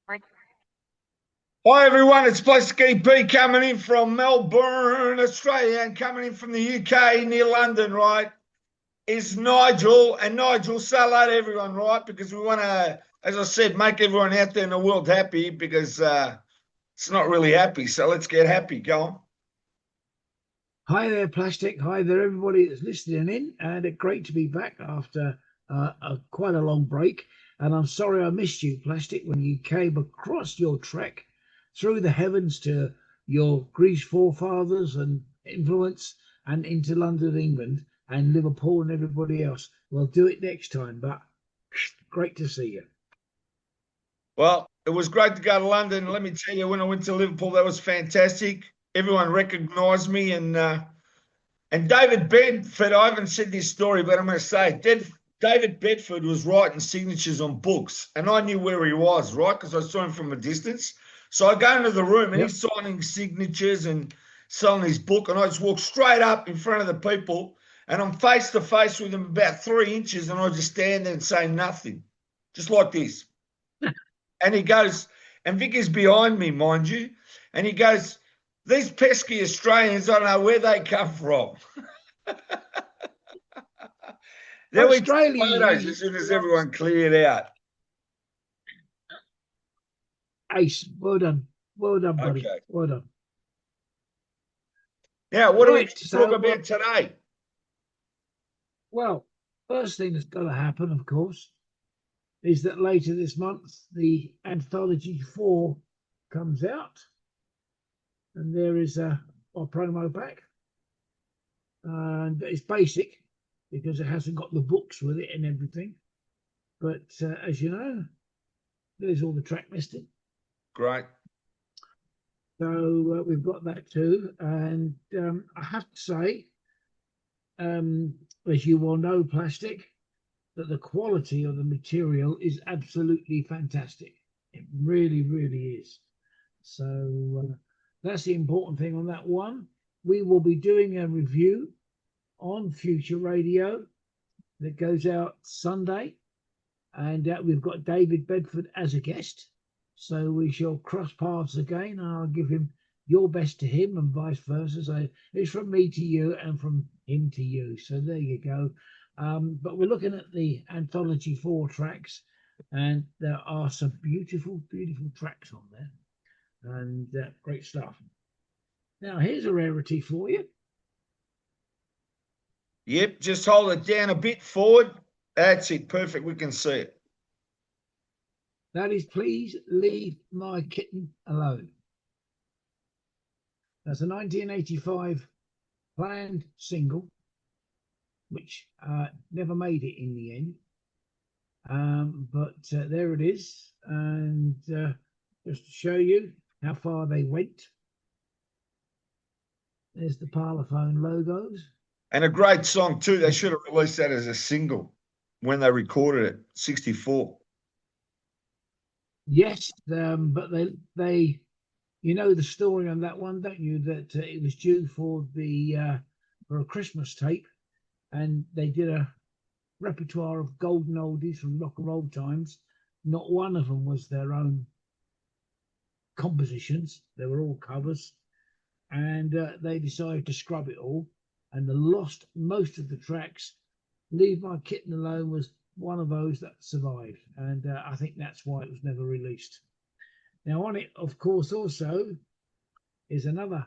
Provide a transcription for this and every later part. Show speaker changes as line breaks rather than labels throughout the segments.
Hi everyone, it's Plastic EP coming in from Melbourne, Australia, and coming in from the UK near London, right? Is Nigel, and Nigel, say hello to everyone, right? Because we want to, as I said, make everyone out there in the world happy because it's not really happy. So let's get happy. Go on.
Hi there, Plastic. Hi there, everybody that's listening in. And great to be back after quite a long break. And I'm sorry I missed you, Plastic, when you came across your trek through the heavens to your Greece forefathers and influence and into London, England, and Liverpool and everybody else. We'll do it next time, but great to see you.
Well, it was great to go to London. Let me tell you, when I went to Liverpool, that was fantastic. Everyone recognised me, and David Bedford. I haven't said this story, but I'm going to say it. David Bedford was writing signatures on books, and I knew where he was, right? Because I saw him from a distance. So I go into the room, and
Yep.
he's signing signatures and selling his book, and I just walk straight up in front of the people, and I'm face to face with him about 3 inches, and I just stand there and say nothing, just like this. And he goes, and Vicky's behind me, mind you, and he goes, "These pesky Australians, I don't know where they come from." Then we took
Australians
photos
usually
as soon as everyone cleared out.
ace. Well done. Well done, buddy.
Okay.
Well done.
Now, what are we
Right.
going to talk
So,
about today?
well, first thing that's going to happen, of course, is that later this month the Anthology 4 comes out, and there is a promo pack, and it's basic because it hasn't got the books with it and everything. But as you know, there's all the track listing.
Great.
So we've got that too, and I have to say, as you all know, Plastic, that the quality of the material is absolutely fantastic. It really, really is. So that's the important thing on that one. We will be doing a review on Future Radio that goes out Sunday, and we've got David Bedford as a guest. So we shall cross paths again, and I'll give him your best to him and vice versa. So it's from me to you and from him to you. So there you go. But we're looking at the Anthology 4 tracks, and there are some beautiful, beautiful tracks on there, and great stuff. Now, here's a rarity for you.
Yep, just hold it down a bit forward. That's it. Perfect. We can see it.
That is Please Leave My Kitten Alone. That's a 1985 planned single, which never made it in the end. But there it is. And just to show you how far they went, there's the Parlophone logos.
And a great song too. They should have released that as a single when they recorded it, 64.
Yes, but they you know the story on that one, don't you? That it was due for a Christmas tape, and they did a repertoire of golden oldies from rock and roll times. Not one of them was their own compositions; they were all covers, and they decided to scrub it all, and they lost most of the tracks. Leave My Kitten Alone was one of those that survived, and I think that's why it was never released. Now, on it, of course, also is another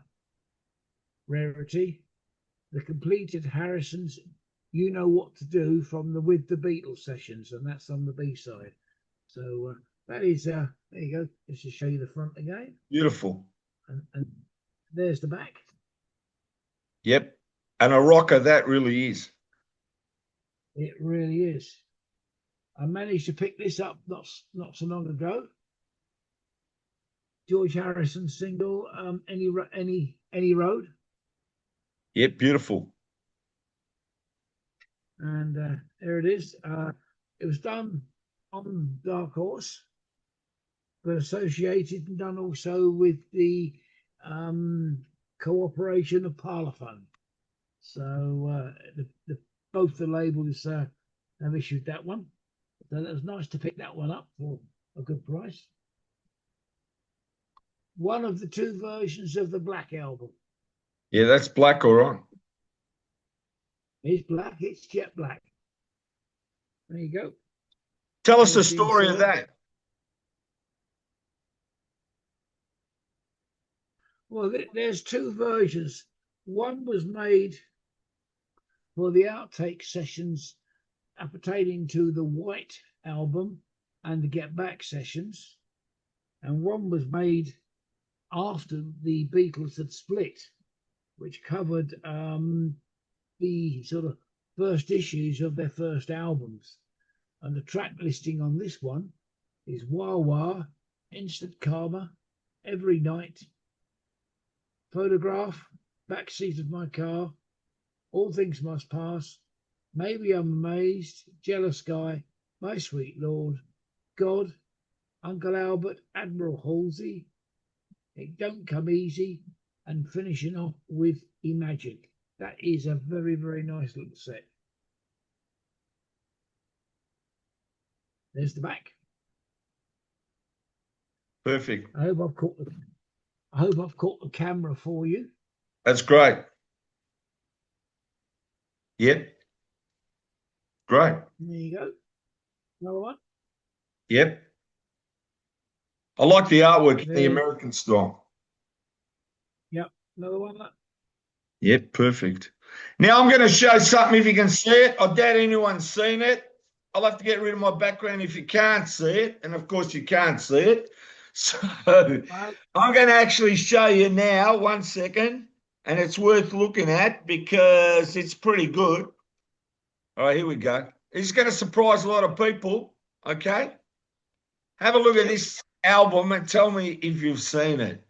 rarity, the completed Harrison's You Know What to Do from the With the Beatles sessions, and that's on the B side. So that is, there you go, just to show you the front again.
Beautiful.
And there's the back.
Yep. And a rocker that really is.
It really is. I managed to pick this up not so long ago. George Harrison single, any road.
Yep, beautiful.
And there it is. It was done on Dark Horse, but associated and done also with the cooperation of Parlophone. So both the labels have issued that one. So that was nice to pick that one up for a good price. one of the two versions of the Black album.
Yeah, that's black, all right.
It's black, it's jet black. There you go.
Tell us the
There's the
story of
insert.
that.
Well, there's two versions. One was made for the outtake sessions pertaining to the White album and the Get Back sessions, and one was made after the Beatles had split, which covered the sort of first issues of their first albums. And the track listing on this one is Wah Wah, Instant Karma, Every Night, Photograph, Backseat of My Car, All Things Must Pass, Maybe I'm Amazed, Jealous Guy, My Sweet Lord, God, Uncle Albert, Admiral Halsey, It Don't Come Easy, and finishing off with Imagine. That is a very, very nice little set. There's the back.
Perfect.
I hope I've caught the camera for you.
That's great. Yep. Great.
There you go. Another one.
Yep. I like the artwork in the
There.
American style.
Yep. Another one.
Yep, perfect. Now I'm going to show something if you can see it. I doubt anyone's seen it. I'll have to get rid of my background if you can't see it. And of course you can't see it. So I'm going to actually show you now, 1 second. And it's worth looking at because it's pretty good. All right, here we go. It's going to surprise a lot of people. Okay. Have a look at this album and tell me if you've seen it.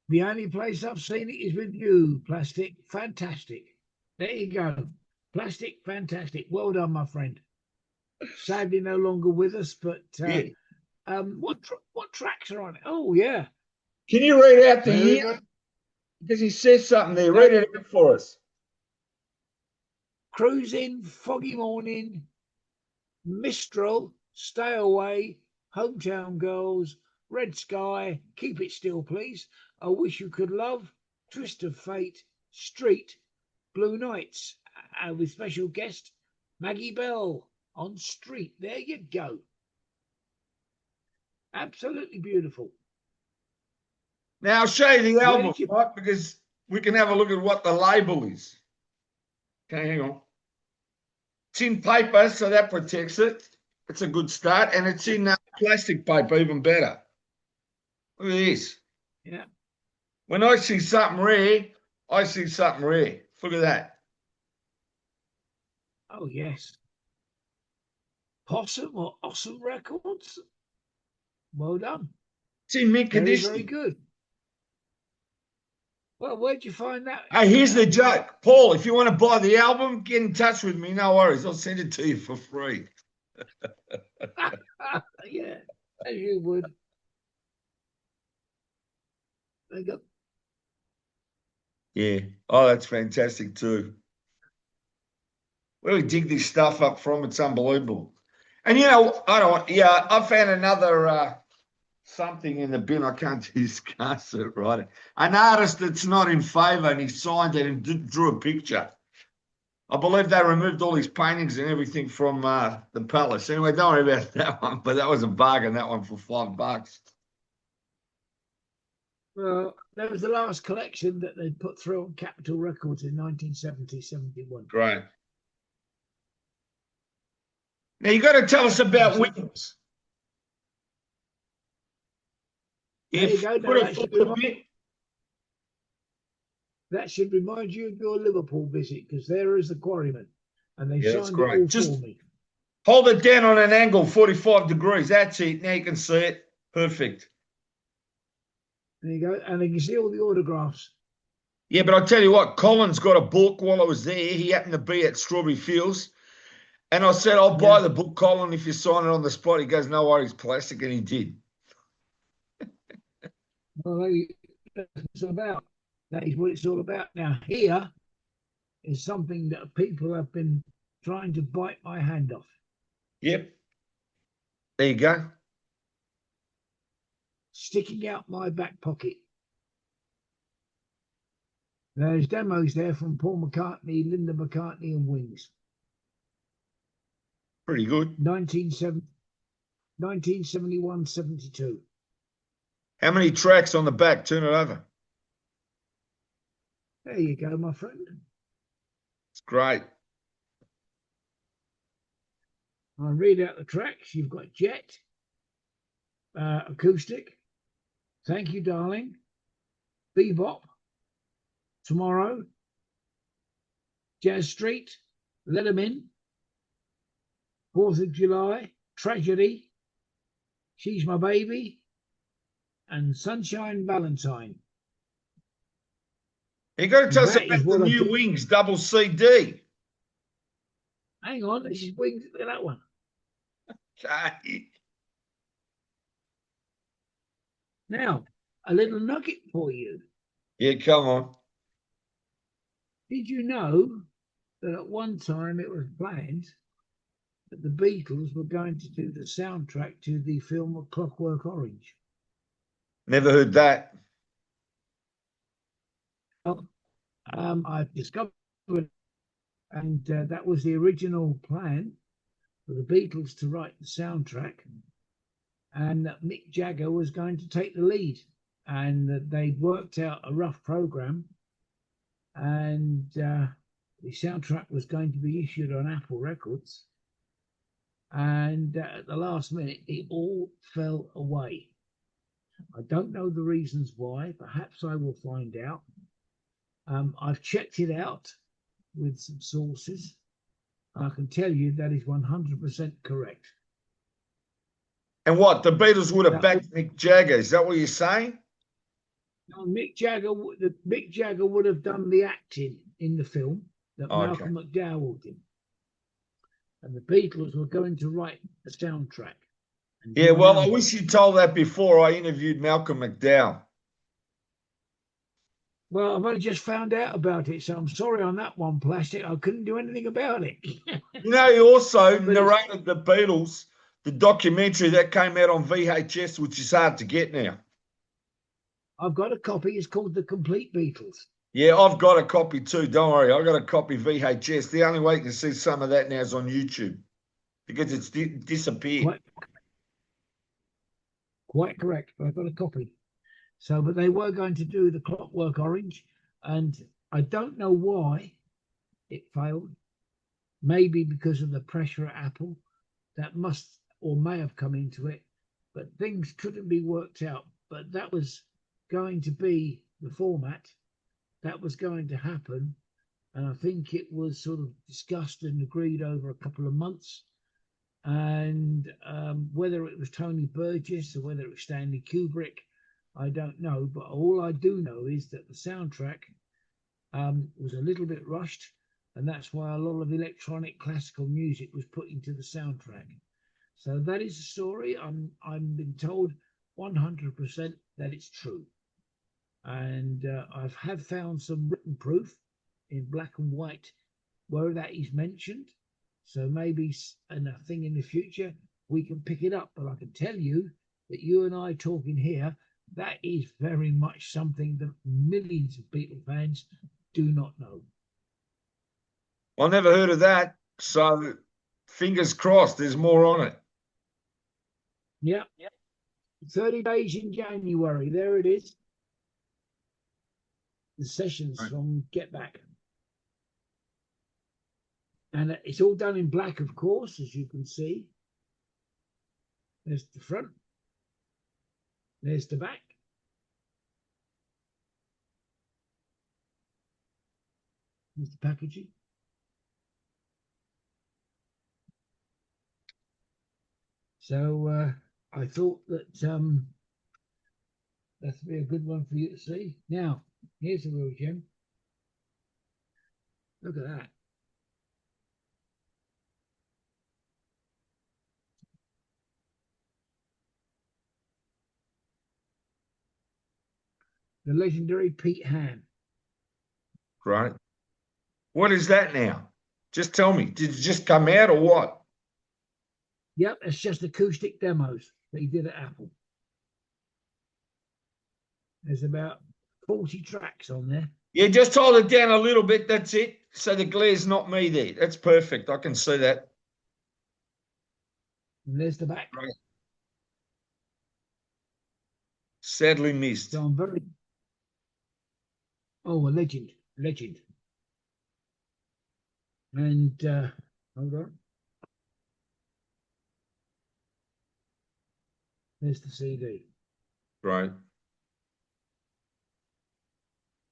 The only place I've seen it is with you, Plastic. Fantastic. There you go. Plastic, fantastic. Well done, my friend. Sadly, no longer with us, but
Yeah.
what tracks are on it? Oh, yeah.
Can you read out the
Very
year?
good.
Because he says something there. Read it out for us.
Cruising, Foggy Morning, Mistral, Stay Away, Hometown Girls, Red Sky, Keep It Still Please, I Wish You Could Love, Twist of Fate, Street, Blue Nights, with special guest Maggie Bell on Street. There you go. Absolutely beautiful.
Now I'll show you the
Where
album,
did you-
right? Because we can have a look at what the label is. Okay, hang on. It's in paper, so that protects it. It's a good start. And it's in plastic paper, even better. Look at this.
Yeah.
When I see something rare, I see something rare. Look at that.
Oh, yes. Possum or Awesome Records. Well done.
It's in mint
Very,
condition.
very good. Well, where'd you find that?
Hey, here's the joke. Paul, if you want to buy the album, get in touch with me. No worries. I'll send it to you for free.
Yeah, as you would. There you go.
Yeah. Oh, that's fantastic too. Where we dig this stuff up from, it's unbelievable. And I found another something in the bin. I can't discuss it, right? An artist that's not in favour, and he signed it and drew a picture. I believe they removed all his paintings and everything from the palace. Anyway, don't worry about that one, but that was a bargain, that one, for $5.
Well, that was the last collection that they put through on Capitol Records in 1970-71.
Great. Now, you got to tell us about Williams.
There you go. That should remind you of your Liverpool visit, because there is the Quarryman, and they signed it all for me.
Hold it down on an angle, 45 degrees. That's it. Now you can see it. Perfect.
There you go. And you can see all the autographs.
Yeah, but I'll tell you what, Colin's got a book while I was there. He happened to be at Strawberry Fields. And I said, I'll buy the book, Colin, if you sign it on the spot. He goes, no worries, plastic. And he did.
Well, that's what it's about. That is what it's all about. Now, here is something that people have been trying to bite my hand off.
Yep. There you go.
Sticking Out My Back Pocket. There's demos there from Paul McCartney, Linda McCartney, and Wings.
Pretty good.
1971-72.
How many tracks on the back? Turn it over.
There you go, my friend.
It's great.
I'll read out the tracks. You've got Jet, Acoustic, Thank You, Darling, Bebop, Tomorrow, Jazz Street, Let 'Em In, 4th of July, Tragedy, She's My Baby, and Sunshine Valentine.
You got to tell us
That
about
is
the
what I
new
think.
Wings double CD.
Hang on, this is Wings. Look at that one.
Okay.
Now, a little nugget for you.
Yeah, come on.
Did you know that at one time it was planned that the Beatles were going to do the soundtrack to the film of Clockwork Orange?
Never heard that.
Well, I've discovered, and that was the original plan for the Beatles to write the soundtrack, and that Mick Jagger was going to take the lead, and that they'd worked out a rough program, and the soundtrack was going to be issued on Apple Records, and at the last minute it all fell away. I don't know the reasons why. Perhaps I will find out. I've checked it out with some sources. I can tell you that is 100% correct.
And what? The Beatles would have backed Mick Jagger. Is that what you're saying?
No, Mick Jagger would have done the acting in the film that Malcolm McDowell did. And the Beatles were going to write the soundtrack.
Yeah, well, I wish you told that before I interviewed Malcolm McDowell.
Well, I've only just found out about it, so I'm sorry on that one, Plastic. I couldn't do anything about it.
You know, he also narrated the Beatles, the documentary that came out on VHS, which is hard to get now.
I've got a copy. It's called The Complete Beatles.
Yeah, I've got a copy too. Don't worry. I've got a copy VHS. The only way you can see some of that now is on YouTube because it's disappeared.
Quite correct. I've got a copy. So, but they were going to do the Clockwork Orange, and I don't know why it failed. Maybe because of the pressure at Apple that must or may have come into it, but things couldn't be worked out. But that was going to be the format. That was going to happen, and I think it was sort of discussed and agreed over a couple of months. And whether it was Tony Burgess or whether it was Stanley Kubrick, I don't know. But all I do know is that the soundtrack was a little bit rushed, and that's why a lot of electronic classical music was put into the soundtrack. So that is the story. I'm been told 100% that it's true. And I have found some written proof in black and white where that is mentioned. So maybe in a thing in the future, we can pick it up. But I can tell you that you and I talking here, that is very much something that millions of Beatle fans do not know.
I never heard of that. So fingers crossed, there's more on it.
Yeah. 30 days in January. There it is. The sessions from Get Back. And it's all done in black, of course, as you can see. There's the front. There's the back. There's the packaging. So I thought that that'd be a good one for you to see. Now, here's the real gem. Look at that. The legendary Pete Ham.
Right. What is that now? Just tell me. Did it just come out or what?
Yep, it's just acoustic demos that he did at Apple. There's about 40 tracks on there.
Yeah, just hold it down a little bit. That's it. So the glare's not me there. That's perfect. I can see that.
And there's the back.
Right. Sadly missed.
So I'm very. Oh, a legend. Legend. And hold on. There's the CD.
Right.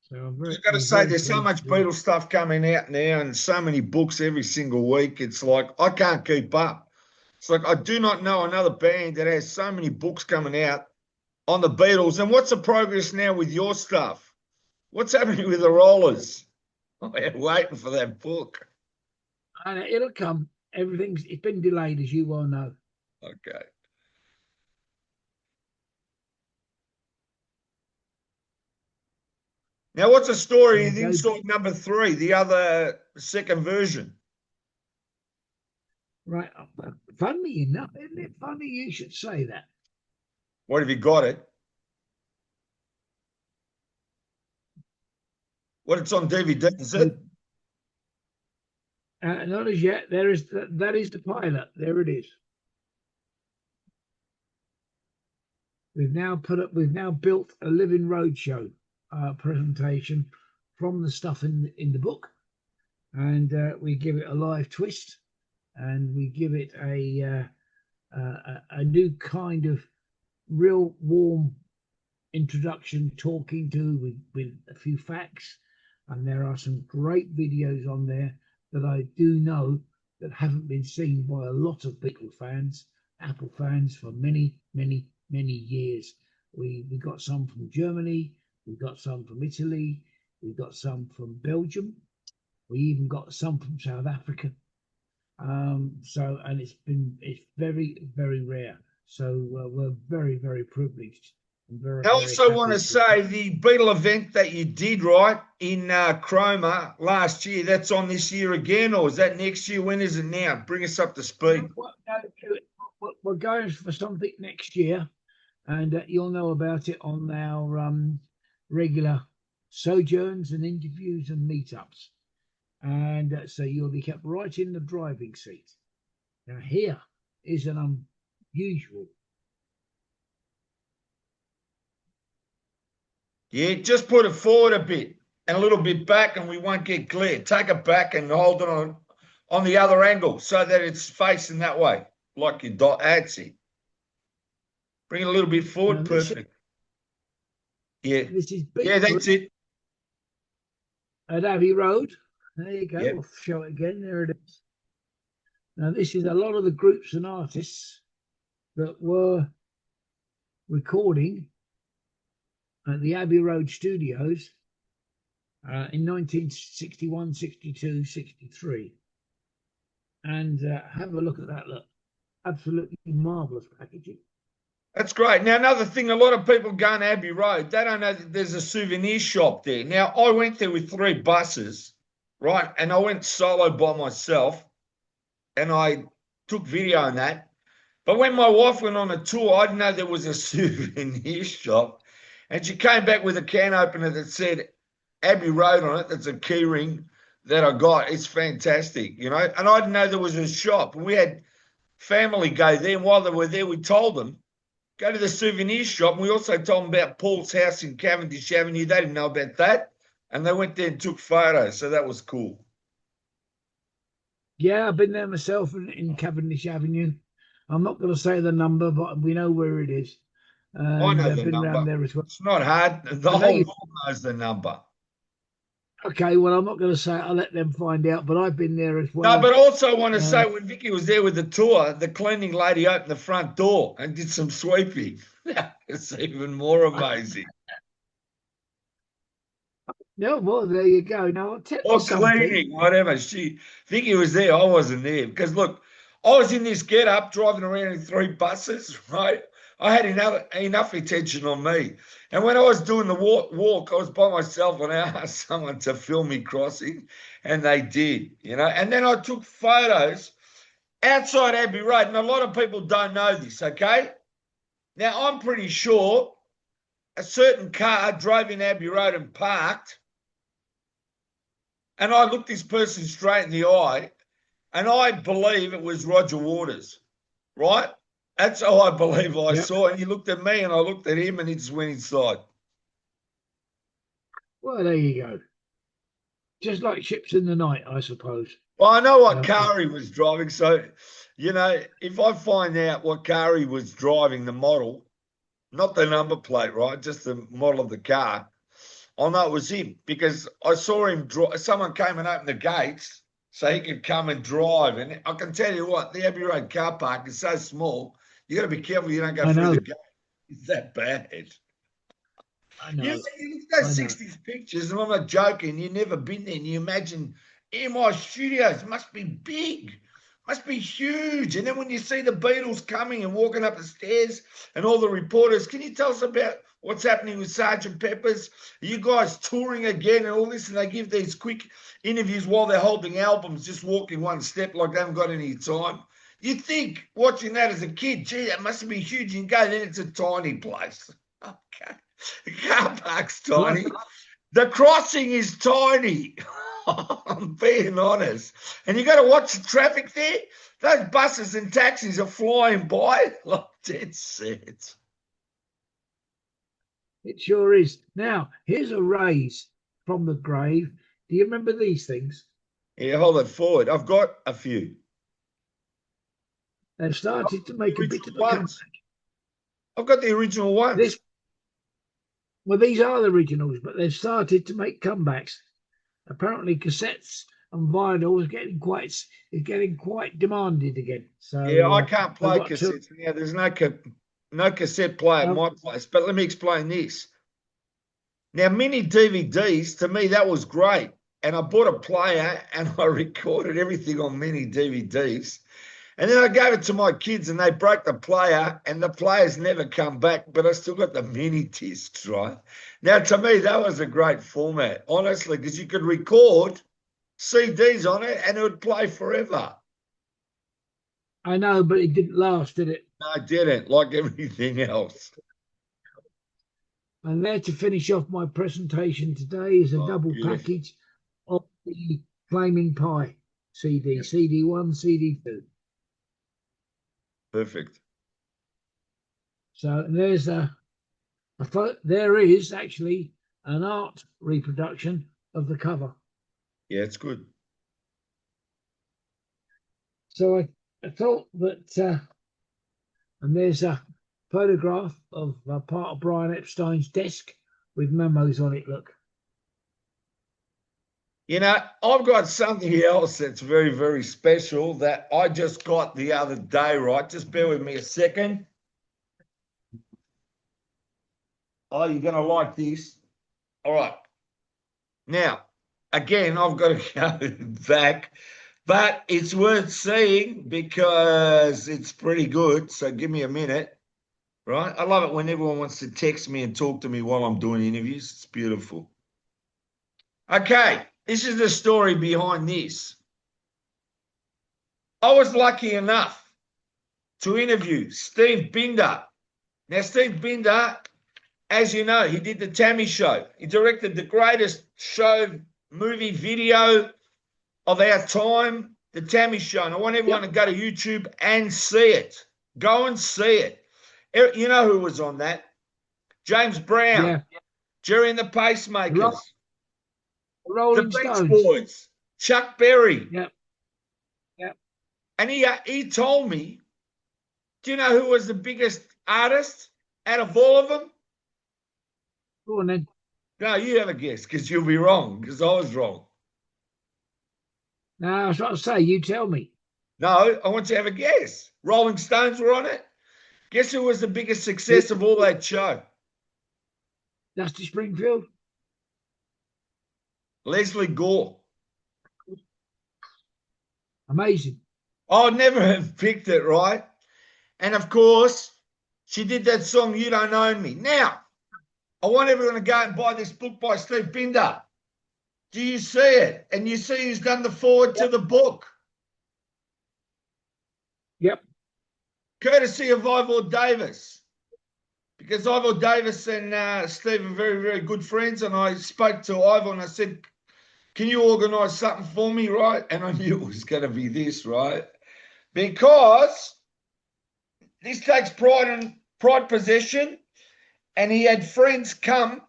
So I'm very.
I've got to say, there's so much Beatles stuff coming out now and so many books every single week. It's like I can't keep up. It's like I do not know another band that has so many books coming out on the Beatles. And what's the progress now with your stuff? What's happening with the Rollers? We're waiting for that book.
And it'll come. It's been delayed, as you well know.
Okay. Now, what's the story in Inside number 3, the other second version?
Right. Funny enough, isn't it funny you should say that?
What have you got it? What, it's on DVD, is it?
Not as yet. That is the pilot. There it is. We've now built a living roadshow presentation from the stuff in the book, and we give it a live twist, and we give it a new kind of real warm introduction, talking to with a few facts, and there are some great videos on there that I do know that haven't been seen by a lot of Beatles fans, Apple fans for many years. We got some from Germany, we got some from Italy, we got some from Belgium, we even got some from South Africa. And it's very rare. So we're very privileged.
I also want to say the Beatle event that you did, right, in Chroma last year, that's on this year again, or is that next year? When is it now? Bring us up to speed.
We're going for something next year, and you'll know about it on our regular sojourns and interviews and meetups. And so you'll be kept right in the driving seat. Now, here is an unusual.
Yeah, just put it forward a bit and a little bit back, and we won't get glare. Take it back and hold it on the other angle so that it's facing that way, like your dot. That's it. Bring it a little bit forward. Perfect. Yeah.
This is
yeah, that's it.
At Abbey Road. There you go.
Yep.
I'll show it again. There it is. Now, this is a lot of the groups and artists that were recording at the Abbey Road Studios in 1961, 62, 63. And have a look at that. Look, absolutely marvellous packaging.
That's great. Now, another thing, a lot of people going to Abbey Road, they don't know that there's a souvenir shop there. Now, I went there with 3 buses, right? And I went solo by myself, and I took video on that. But when my wife went on a tour, I didn't know there was a souvenir shop. And she came back with a can opener that said Abbey Road on it. That's a key ring that I got. It's fantastic, you know. And I didn't know there was a shop. And we had family go there. And while they were there, we told them, go to the souvenir shop. And we also told them about Paul's house in Cavendish Avenue. They didn't know about that. And they went there and took photos. So that was cool.
Yeah, I've been there myself in Cavendish Avenue. I'm not going to say the number, but we know where it is.
I know the number. There as well. It's not hard. The whole world knows the number.
Okay, well, I'm not going to say it. I'll let them find out, but I've been there as well.
No, but also I want to say when Vicky was there with the tour, the cleaning lady opened the front door and did some sweeping. It's even more amazing.
No, well, there you go. Now, I'll tell
you something. Cleaning, whatever. Vicky was there. I wasn't there because, look, I was in this get-up driving around in 3 buses, right? I had enough attention on me. And when I was doing the walk, I was by myself and I asked someone to film me crossing, and they did, you know. And then I took photos outside Abbey Road, and a lot of people don't know this, okay? Now, I'm pretty sure a certain car drove in Abbey Road and parked, and I looked this person straight in the eye, and I believe it was Roger Waters, right? That's how I believe I
Yep.
saw it. And he looked at me, and I looked at him, and he just went inside.
Well, there you go. Just like ships in the night, I suppose.
Well, I know what car he was driving, so, you know, if I find out what car he was driving, the model, not the number plate, right, just the model of the car, I'll know it was him, because I saw him someone came and opened the gates so he could come and drive. And I can tell you what, the Abbey Road car park is so small, you got to be careful you don't go through the gate. It's that bad.
I know.
You look at those 60s pictures, and I'm not joking, you've never been there, and you imagine EMI Studios must be big, must be huge. And then when you see the Beatles coming and walking up the stairs and all the reporters, can you tell us about what's happening with Sergeant Pepper's? Are you guys touring again and all this? And they give these quick interviews while they're holding albums, just walking one step like they haven't got any time. You think, watching that as a kid, gee, that must be huge. And go, then it's a tiny place. Okay. The car park's tiny. The crossing is tiny. I'm being honest. And you got to watch the traffic there. Those buses and taxis are flying by like dead set.
It sure is. Now, here's a raise from the grave. Do you remember these things?
Yeah, hold it forward. I've got a few.
They've started to make a bit of a comeback.
I've got the original ones.
Well, these are the originals, but they've started to make comebacks. Apparently, cassettes and vinyl is getting quite demanded again. So
yeah, I can't play cassettes now. There's no cassette player at my place. But let me explain this. Now, mini DVDs, to me, that was great. And I bought a player and I recorded everything on mini DVDs. And then I gave it to my kids and they broke the player and the player's never come back, but I still got the mini discs, right? Now, to me, that was a great format, honestly, because you could record CDs on it and it would play forever.
I know, but it didn't last, did it?
No, it didn't, like everything else.
And there to finish off my presentation today is a double package of the Flaming Pie CD, CD1, CD2.
Perfect.
So there is actually an art reproduction of the cover.
Yeah, it's good.
So I thought that, and there's a photograph of part of Brian Epstein's desk with memos on it. Look.
You know, I've got something else that's very, very special that I just got the other day, right? Just bear with me a second. Oh, you're going to like this. All right. Now, again, I've got to go back, but it's worth seeing because it's pretty good. So give me a minute, right? I love it when everyone wants to text me and talk to me while I'm doing interviews. It's beautiful. Okay. This is the story behind this. I was lucky enough to interview Steve Binder. Now, Steve Binder, as you know, he did the Tammy Show. He directed the greatest show, movie, video of our time, the Tammy Show. And I want everyone to go to YouTube and see it. Go and see it. You know who was on that? James Brown, Jerry and the Pacemakers.
Rolling
the Beach
Stones.
Boys, Chuck Berry.
Yep.
And he told me, do you know who was the biggest artist out of all of them?
Go on then.
No, you have a guess because you'll be wrong because I was wrong.
No, I was trying to say, you tell me.
No, I want you to have a guess. Rolling Stones were on it. Guess who was the biggest success of all that show?
Dusty Springfield.
Leslie Gore.
Amazing.
I would never have picked it, right? And of course, she did that song, You Don't Own Me. Now, I want everyone to go and buy this book by Steve Binder. Do you see it? And you see who's done the forward to the book.
Yep.
Courtesy of Ivor Davis. because Ivor Davis and Steve are very, very good friends. And I spoke to Ivor and I said, can you organise something for me, right? And I knew it was going to be this, right? Because this takes pride possession. And he had friends come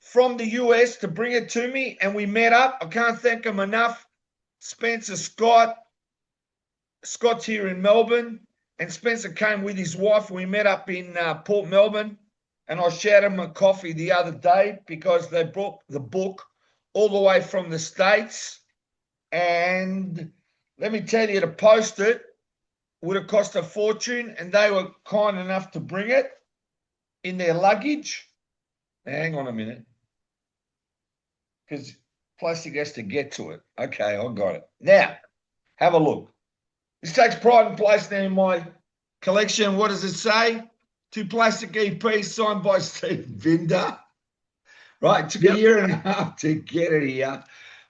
from the US to bring it to me, and we met up. I can't thank him enough. Spencer Scott. Scott's here in Melbourne, and Spencer came with his wife. We met up in Port Melbourne, and I shared him a coffee the other day because they brought the book all the way from the States. And let me tell you, to post it would have cost a fortune, and they were kind enough to bring it in their luggage. Now, hang on a minute, because plastic has to get to it. Okay, I got it. Now, have a look. This takes pride and place now in my collection. What does it say? 2 plastic EPs signed by Steve Binder. Right, it took a year and a half to get it here.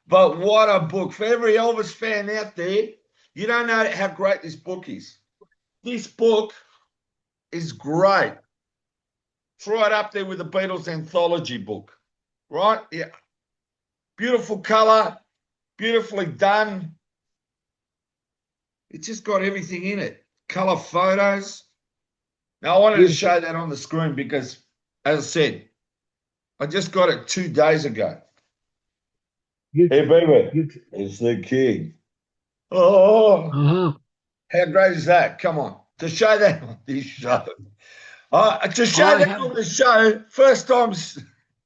But what a book. For every Elvis fan out there, you don't know how great this book is. This book is great. It's right up there with the Beatles anthology book. Right? Yeah. Beautiful colour, beautifully done. It's just got everything in it. Colour photos. Now, I wanted to show that on the screen because, as I said, I just got it 2 days ago. Hey, baby, it's the king. Oh, how great is that? Come on. To show that on this show. To show that on the show, first time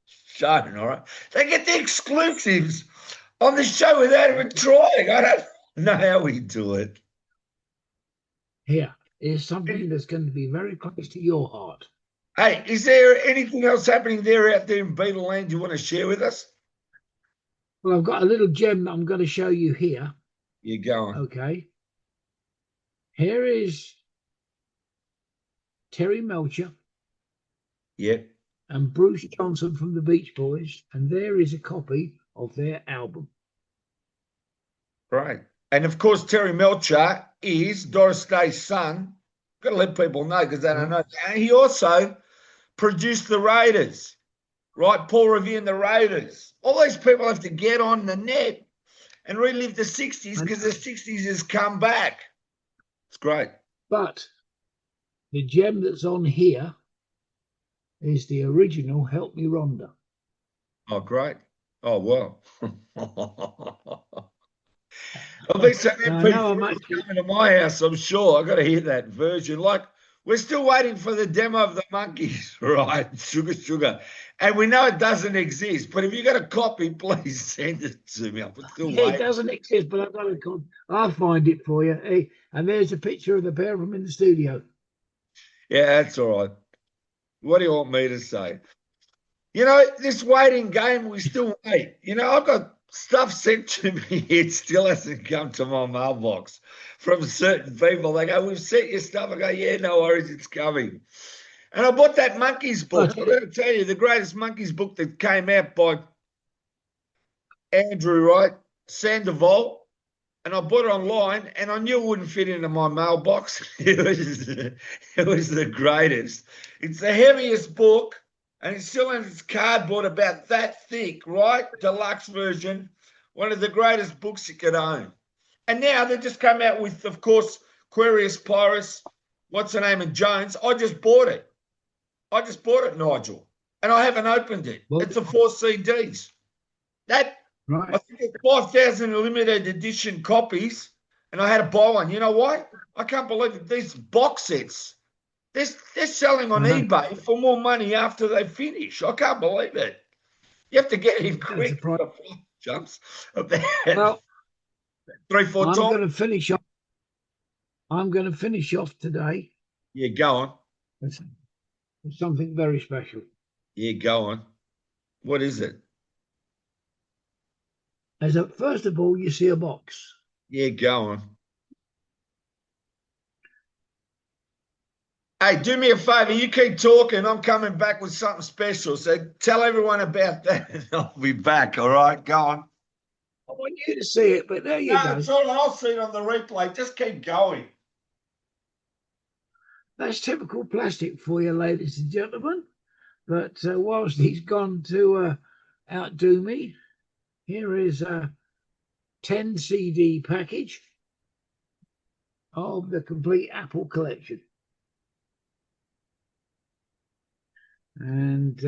shown, all right? They get the exclusives on the show without even trying. I don't know how we do it.
Here is something that's going to be very close to your heart.
Hey, is there anything else happening there out there in Beatle Land you want to share with us?
Well, I've got a little gem that I'm going to show you here.
You're going.
Okay. Here is Terry Melcher.
Yep.
And Bruce Johnson from the Beach Boys. And there is a copy of their album.
Right. And, of course, Terry Melcher is Doris Day's son. Got to let people know because they don't know. And he also produced the Raiders, right? Paul Revere and the Raiders. All these people have to get on the net and relive the 60s because the 60s has come back. It's great.
But the gem that's on here is the original Help Me Rhonda.
Oh, great. Oh, well. I'll be so happy coming to my house, I'm sure. I've got to hear that version. Like, we're still waiting for the demo of the Monkeys, right? Sugar, Sugar. And we know it doesn't exist, but if you got a copy, please send it to me. I'm still waiting.
It doesn't exist, but I've got a copy. I'll find it for you. Hey, and there's a picture of the pair of them in the studio.
Yeah, that's all right. What do you want me to say? You know, this waiting game, we still wait. You know, I've got stuff sent to me. It still hasn't come to my mailbox from certain people. They go, we've sent you stuff. I go, yeah, no worries, it's coming. And I bought that Monkeys book. I've got to tell you, the greatest Monkeys book that came out by Andrew, right? Sandoval. And I bought it online, and I knew it wouldn't fit into my mailbox. It was the greatest. It's the heaviest book, and it's still in its cardboard about that thick, right? Deluxe version. One of the greatest books you could own. And now they just come out with, of course, Aquarius Pyrus, what's her name, and Jones. I just bought it. Nigel. And I haven't opened it. It's the 4 CDs. Right. I think it's 5,000 limited edition copies, and I had to buy one. You know what? I can't believe it. These box sets, they're selling on eBay for more money after they finish. I can't believe it. You have to get in quick. Jumps about 3-4 times.
I'm going to finish off today.
Yeah, go on.
With something very special.
Yeah, go on. What is it?
First of all, you see a box.
Yeah, go on. Hey, do me a favour. You keep talking. I'm coming back with something special. So tell everyone about that and I'll be back, all right? Go on.
I want you to see it, but there you go.
It's all right. I'll see it on the replay. Just keep going.
That's typical plastic for you, ladies and gentlemen. But whilst he's gone to outdo me, here is a 10 CD package of the complete Apple collection. And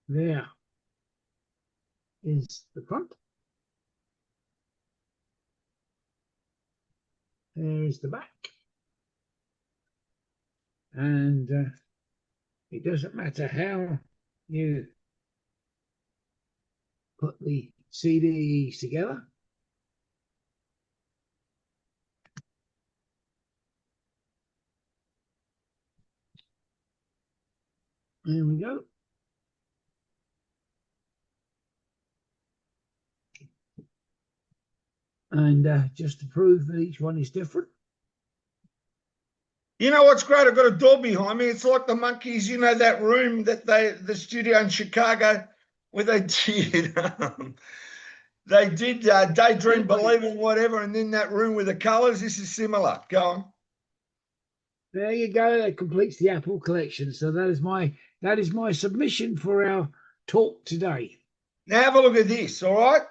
there is the front. There is the back. And it doesn't matter how you put the CDs together. There we go. And just to prove that each one is different.
You know what's great? I've got a door behind me. It's like the Monkeys, you know, that room that the studio in Chicago where they did, Daydream, Believing, whatever, and then that room with the colours. This is similar. Go on.
There you go. That completes the Apple collection. So that is my submission for our talk today.
Now have a look at this, all right?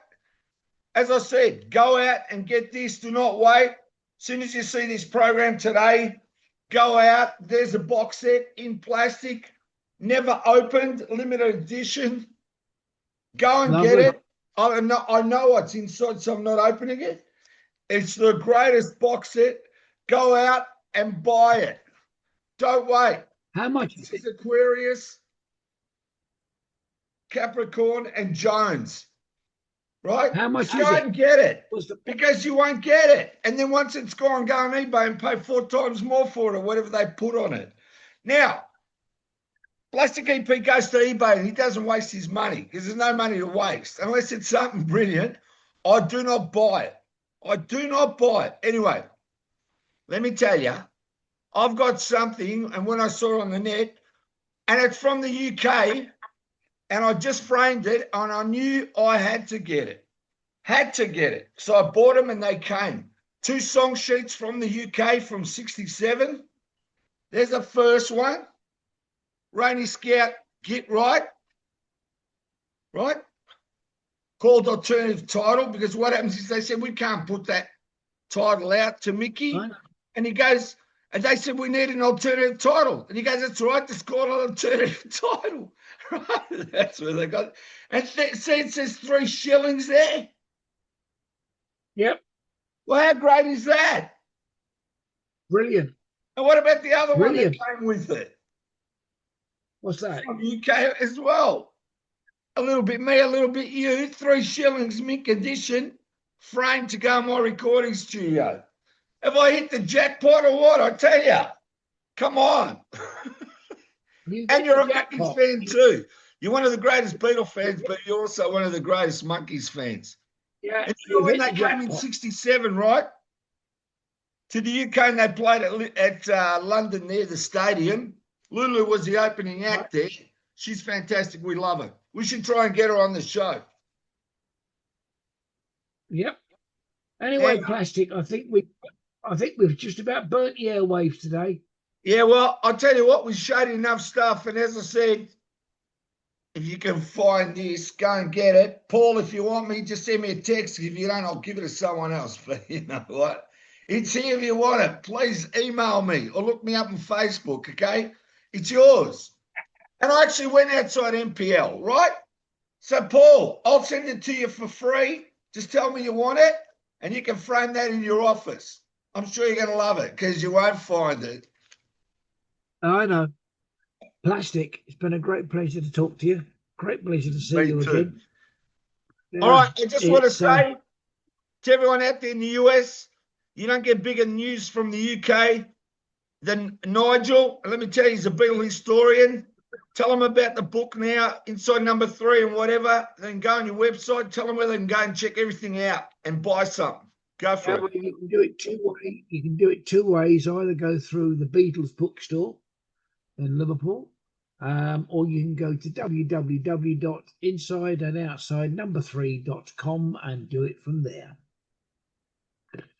As I said, go out and get this. Do not wait. As soon as you see this program today, go out. There's a box set in plastic, never opened, limited edition. Go and get it. I know what's inside, so I'm not opening it. It's the greatest box set. Go out and buy it. Don't wait.
How much
is it? Aquarius, Capricorn, and Jones. Right?
How much
go and get it
the...
because you won't get it. And then once it's gone, go on eBay and pay 4 times more for it or whatever they put on it. Now, Plastic EP goes to eBay and he doesn't waste his money because there's no money to waste. Unless it's something brilliant, I do not buy it. I do not buy it. Anyway, let me tell you, I've got something, and when I saw it on the net, and it's from the UK, and I just framed it, and I knew I had to get it. Had to get it. So I bought them, and they came. 2 song sheets from the UK from 67. There's the first one. Rainy Scout, Get Right. Right? Called alternative title, because what happens is they said, we can't put that title out to Mickey.
Right.
And he goes, and they said, we need an alternative title. And he goes, that's right, just call it an alternative title. Right? That's where they got it. And see, it says 3 shillings there.
Yep.
Well, how great is that?
Brilliant.
And what about the other
Brilliant.
one that came with it?
What's that?
From UK as well. A little bit me, a little bit you. 3 shillings, mint condition, framed to go in my recording studio. Have I hit the jackpot or what? I tell you. Come on. And you're a Monkeys fan too. You're one of the greatest Beatles fans, but you're also one of the greatest Monkeys fans.
Yeah.
And you know when they came in 67, right? To the UK, and they played at London there, the stadium. Lulu was the opening act there. She's fantastic. We love her. We should try and get her on the show.
Yep. Anyway, Plastic, I think we've just about burnt the airwaves today.
Yeah, well, I'll tell you what, we showed enough stuff. And as I said, if you can find this, go and get it. Paul, if you want me, just send me a text. If you don't, I'll give it to someone else. But you know what? It's here if you want it. Please email me or look me up on Facebook, okay? It's yours. And I actually went outside MPL, right? So, Paul, I'll send it to you for free. Just tell me you want it, and you can frame that in your office. I'm sure you're going to love it because you won't find it.
I know. Plastic, it's been a great pleasure to talk to you. Great pleasure to see you again.
All right, I just want to say to everyone out there in the US, you don't get bigger news from the UK than Nigel. Let me tell you, he's a Beatle historian. Tell them about the book now, Inside Number 3 and whatever. Then go on your website, tell them where they can go and check everything out and buy something. Go for it.
You can do it 2 ways. You can do it 2 ways. Either go through the Beatles bookstore in Liverpool, or you can go to www.insideandoutsidenumber3.com and do it from there.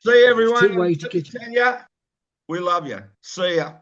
See you, everyone.
Two ways to get.
Tanya, we love you. See ya.